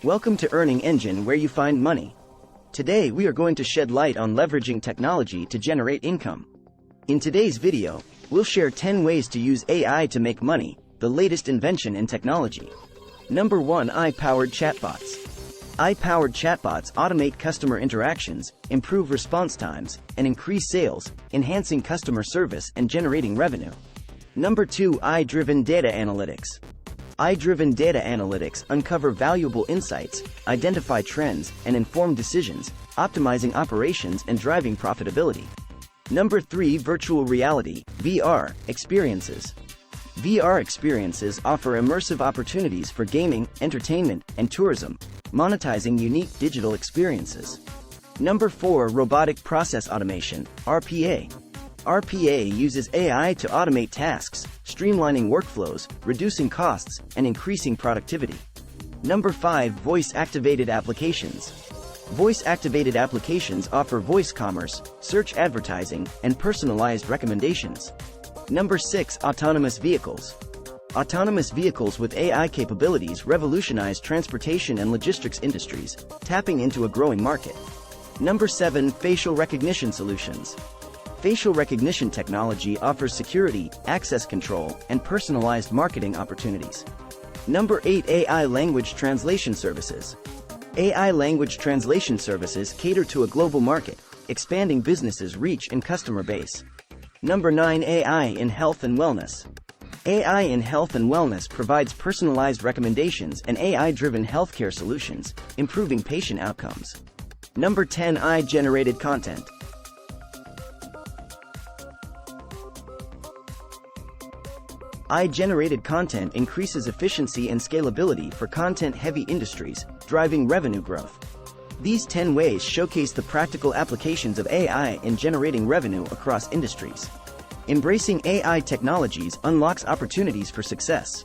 Welcome to Earning Engine, where you find money. Today we are going to shed light on leveraging technology to generate income. In today's video, we'll share 10 ways to use AI to make money, the latest invention in technology. Number 1. AI-powered chatbots. AI-powered chatbots automate customer interactions, improve response times, and increase sales, enhancing customer service and generating revenue. Number 2. AI-driven data analytics. AI-driven data analytics uncover valuable insights, identify trends, and inform decisions, optimizing operations and driving profitability. Number 3. Virtual reality (VR) experiences. VR experiences offer immersive opportunities for gaming, entertainment, and tourism, monetizing unique digital experiences. Number 4. Robotic process automation (RPA). RPA uses AI to automate tasks, streamlining workflows, reducing costs, and increasing productivity. Number 5. Voice-activated applications. Voice-activated applications offer voice commerce, search advertising, and personalized recommendations. Number 6. Autonomous vehicles. Autonomous vehicles with AI capabilities revolutionize transportation and logistics industries, tapping into a growing market. Number 7. Facial recognition solutions. Facial recognition technology offers security, access control, and personalized marketing opportunities. Number 8. AI language translation services. AI language translation services cater to a global market, expanding businesses' reach and customer base. Number 9. AI in health and wellness. AI in health and wellness provides personalized recommendations and AI-driven healthcare solutions, improving patient outcomes. Number 10. AI-generated content. AI-generated content increases efficiency and scalability for content-heavy industries, driving revenue growth. These 10 ways showcase the practical applications of AI in generating revenue across industries. Embracing AI technologies unlocks opportunities for success.